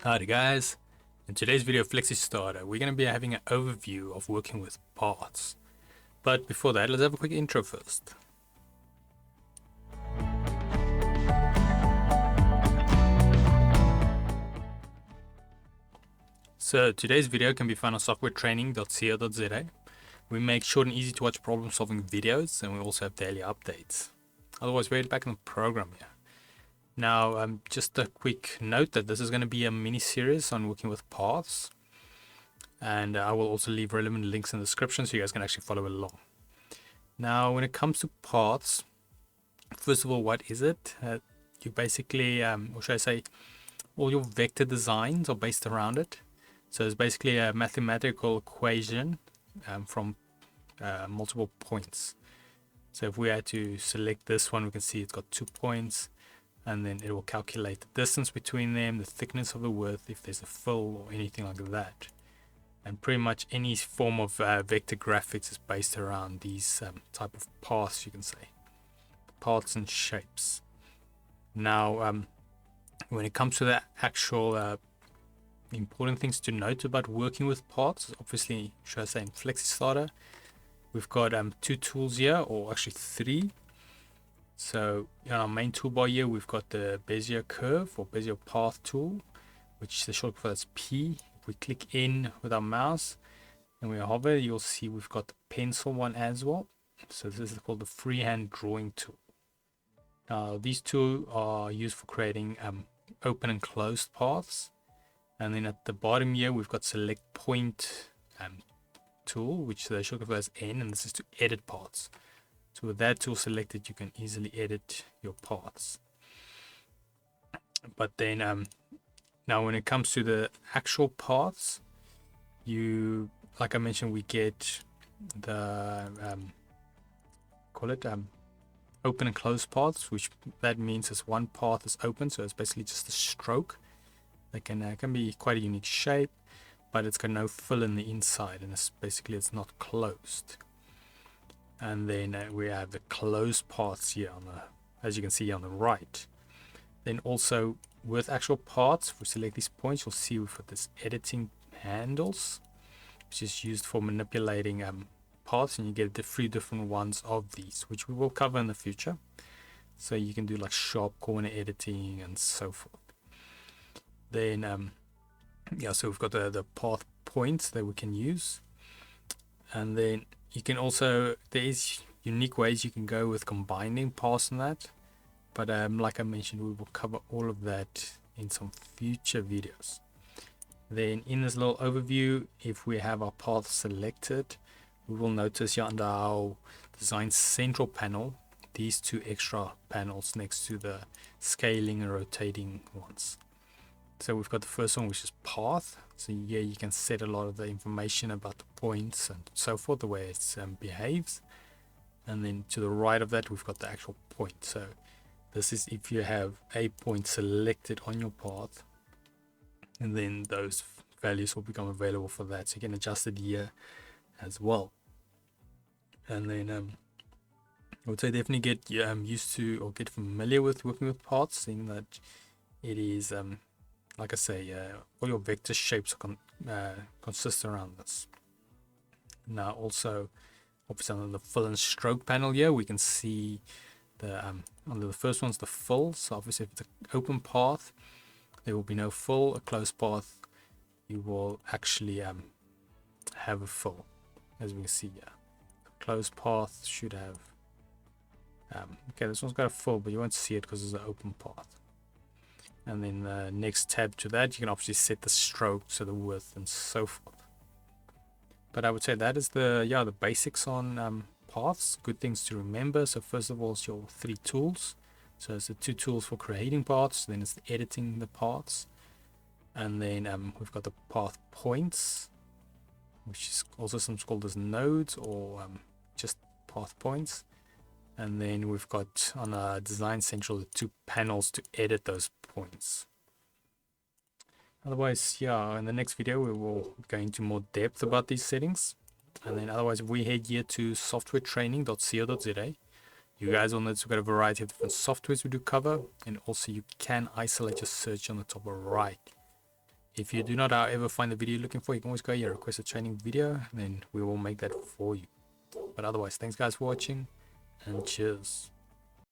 Howdy guys, in today's video of FlexiSTARTER we're going to be having an overview of working with paths. But before that, let's have a quick intro first. So today's video can be found on softwaretraining.co.za. We make short and easy to watch problem solving videos, and we also have daily updates. Otherwise, we're back in the program here. Now, just a quick note that this is going to be a mini series on working with paths, and I will also leave relevant links in the description so you guys can actually follow along. Now, when it comes to paths, first of all, what is it? You basically, or should I say, all your vector designs are based around it. So it's basically a mathematical equation from multiple points. So if we had to select this one, we can see it's got 2 points. And then it will calculate the distance between them, the thickness of the width, if there's a fill or anything like that. And pretty much any form of vector graphics is based around these type of paths, you can say. Paths and shapes. Now, when it comes to the actual important things to note about working with paths, obviously, should I say in FlexiSTARTER, we've got 2 tools here, or actually 3. So in our main toolbar here, we've got the Bezier curve or Bezier path tool, which the shortcut for that's P. If we click in with our mouse and we hover, you'll see we've got the pencil one as well. So this is called the freehand drawing tool. Now these two are used for creating open and closed paths. And then at the bottom here, we've got select point tool, which the shortcut for that's N, and this is to edit paths. So with that tool selected, you can easily edit your paths. But then now when it comes to the actual paths, like I mentioned, we get the open and closed paths, which that means is one path is open, so it's basically just a stroke. That can be quite a unique shape, but it's got no fill in the inside, and it's not closed. And then we have the closed paths here as you can see on the right. Then also with actual paths, if we select these points, you'll see we've got this editing handles, which is used for manipulating paths, and you get the 3 different ones of these, which we will cover in the future. So you can do like sharp corner editing and so forth. Then so we've got the path points that we can use, and then you can also, there is unique ways you can go with combining paths and that, but like I mentioned, we will cover all of that in some future videos. Then in this little overview, if we have our path selected, we will notice here under our design central panel, these 2 extra panels next to the scaling and rotating ones. So we've got the first one, which is path. So yeah, you can set a lot of the information about the points and so forth, the way it behaves. And then to the right of that, we've got the actual point. So this is if you have a point selected on your path, and then those values will become available for that. So you can adjust it here as well. And then I would say definitely get used to or get familiar with working with paths, seeing that it is like I say, all your vector shapes consist around this. Now also, obviously on the fill and stroke panel here, we can see the under the first one's the fill. So obviously if it's an open path, there will be no fill. A closed path, you will actually have a fill, as we can see here. The closed path should have, okay, this one's got a fill, but you won't see it because it's an open path. And then the next tab to that, you can obviously set the stroke, so the width and so forth. But I would say that is the basics on paths, good things to remember. So first of all, it's your 3 tools. So it's the 2 tools for creating paths, then it's the editing the paths. And then we've got the path points, which is also sometimes called as nodes or just path points. And then we've got on our design central the 2 panels to edit those points. Otherwise, yeah, in the next video we will go into more depth about these settings. And then otherwise, if we head here to softwaretraining.co.za, you guys will notice we've got a variety of different softwares we do cover, and also you can isolate your search on the top right. If you do not however find the video you're looking for, you can always go here, request a training video, and then we will make that for you. But otherwise, thanks guys for watching, and cheers.